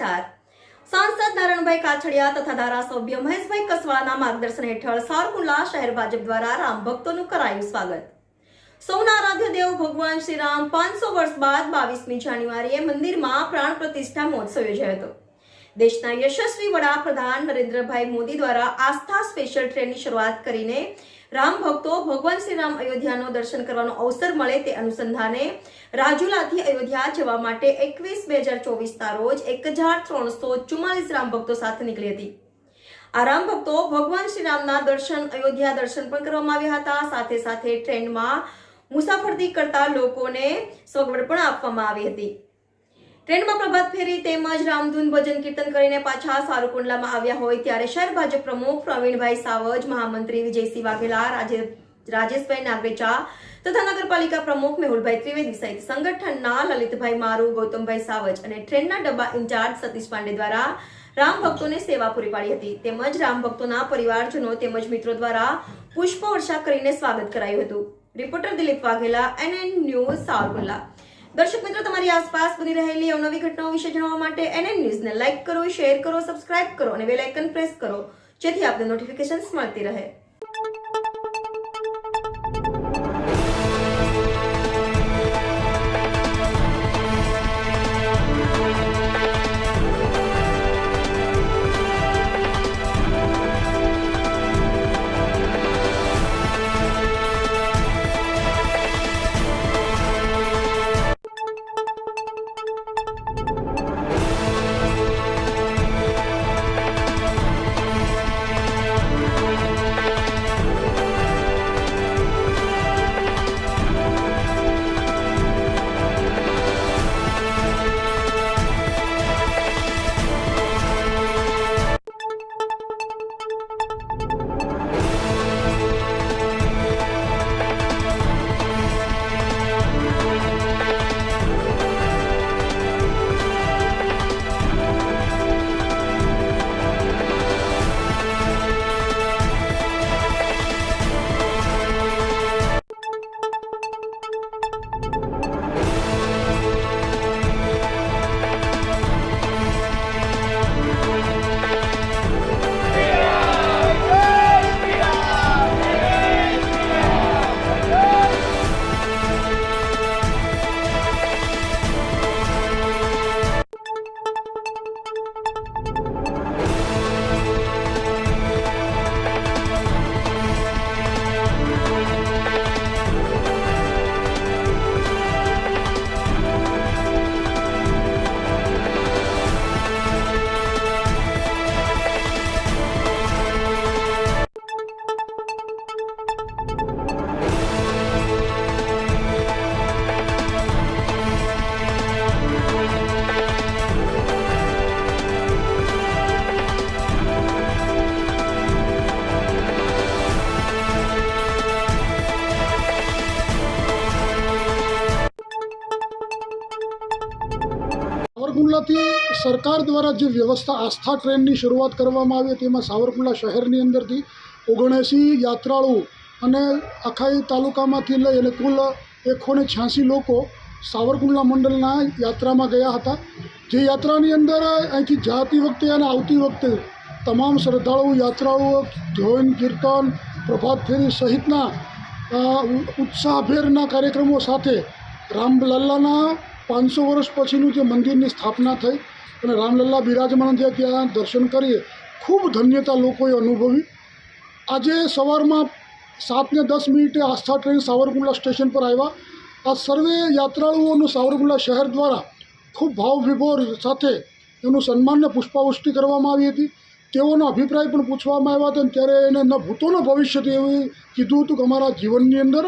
વિસ્તાર। सांसद नारायणभाई काछड़िया तथा धारासभ्य महेशभाई कसवाळाना मार्गदर्शन हेठळ सावरकुंडला शहर भाजप द्वारा राम भक्तों कराયું स्वागत। सौना आराध्य देव भगवान श्री राम 500 वर्ष बाद 22મી જાન્યુઆરીએ મંદિરમાં પ્રાણ પ્રતિષ્ઠા મહોત્સવ યોજાયો હતો। દેશના યશસ્વી વડાપ્રધાન નરેન્દ્રભાઈ મોદી દ્વારા આસ્થા સ્પેશિયલ ટ્રેનની શરૂઆત કરીને રામ ભક્તો ભગવાન શ્રી રામ અયોધ્યાનો દર્શન કરવાનો અવસર મળે તે અનુસંધાને રાજુલાથી અયોધ્યા જવા માટે 21/2024ના રોજ 1344 રામ ભક્તો સાથે નીકળી હતી। આ રામ ભક્તો ભગવાન શ્રી રામના દર્શન અયોધ્યા દર્શન પણ કરવામાં આવ્યા હતા। સાથે સાથે ટ્રેનમાં મુસાફરી કરતા લોકોને સગવડ પણ આપવામાં આવી હતી। ટ્રેનમાં પ્રભાત ફેરી તેમજ રામધૂન ભજન કીર્તન કરીને પાછા સાવરકુંડલામાં આવ્યા હોય ત્યારે શહેર ભાજપ પ્રમુખ પ્રવીણભાઈ સાવજ, મહામંત્રી વિજયસિંહ વાઘેલા, રાજેશભાઈ નાગરેચા તથા નગરપાલિકા પ્રમુખ મેહુલભાઈ ત્રિવેદી સહિત સંગઠનના લલિતભાઈ મારુ, ગૌતમભાઈ સાવજ અને ટ્રેનના ડબ્બા ઇન્ચાર્જ સતીશ પાંડે દ્વારા રામ ભક્તોને સેવા પૂરી પાડી હતી। તેમજ રામ ભક્તોના પરિવારજનો તેમજ મિત્રો દ્વારા પુષ્પવર્ષા કરીને સ્વાગત કરાયું હતું। Reporter Dilip Vaghela, NN news, Savarkundla. દર્શક મિત્રો, તમારી આસપાસ બની રહેલી અવનવી ઘટનાઓ વિશે જાણવા માટે NN ન્યૂઝને લાઇક કરો, શેર કરો, સબસ્ક્રાઇબ કરો અને બેલ આઇકન પ્રેસ કરો, જેથી આપને નોટિફિકેશન્સ મળતી રહે। સાવરકુંડલાથી સરકાર દ્વારા જે વ્યવસ્થા આસ્થા ટ્રેનની શરૂઆત કરવામાં આવી તેમાં સાવરકુંડલા શહેરની અંદરથી 79 યાત્રાળુ અને આખા તાલુકામાંથી લઈ અને કુલ 186 લોકો સાવરકુંડલા મંડળના યાત્રામાં ગયા હતા। જે યાત્રાની અંદર અહીંથી જતી વખતે અને આવતી વખતે તમામ શ્રદ્ધાળુ યાત્રાળુઓ ધ્વન, કીર્તન, પ્રભાત ફેરી સહિતના ઉત્સાહભેરના કાર્યક્રમો સાથે રામલલ્લાના 500 વર્ષ પછીનું જે મંદિરની સ્થાપના થઈ અને રામલલ્લા બિરાજમાન થયા ત્યાં દર્શન કરીએ ખૂબ ધન્યતા લોકોએ અનુભવી। આજે સવારમાં 7:10 આસ્થા ટ્રેન સાવરકુંડલા સ્ટેશન પર આવ્યા। આ સર્વે યાત્રાળુઓનું સાવરકુંડલા શહેર દ્વારા ખૂબ ભાવવિભોર સાથે એનું સન્માનને પુષ્પાવૃષ્ટિ કરવામાં આવી હતી। તેઓનો અભિપ્રાય પણ પૂછવામાં આવ્યા હતા ત્યારે એને ન ભૂતો ન ભવિષ્યથી એવું કીધું હતું કે અમારા જીવનની અંદર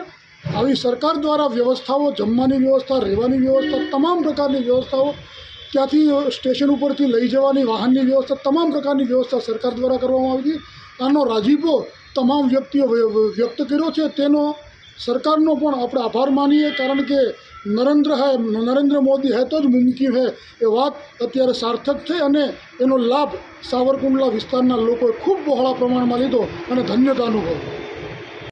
આવી સરકાર દ્વારા વ્યવસ્થાઓ, જમવાની વ્યવસ્થા, રહેવાની વ્યવસ્થા, તમામ પ્રકારની વ્યવસ્થાઓ, ત્યાંથી સ્ટેશન ઉપરથી લઈ જવાની વાહનની વ્યવસ્થા, તમામ પ્રકારની વ્યવસ્થા સરકાર દ્વારા કરવામાં આવી હતી। આનો રાજીપો તમામ વ્યક્તિઓ વ્યક્ત કર્યો છે। તેનો સરકારનો પણ આપણે આભાર માનીએ, કારણ કે નરેન્દ્ર મોદી હે તો જ મુમકિન હે એ વાત અત્યારે સાર્થક થઈ અને એનો લાભ સાવરકુંડલા વિસ્તારના લોકોએ ખૂબ બહોળા પ્રમાણમાં લીધો અને ધન્યતા અનુભવી।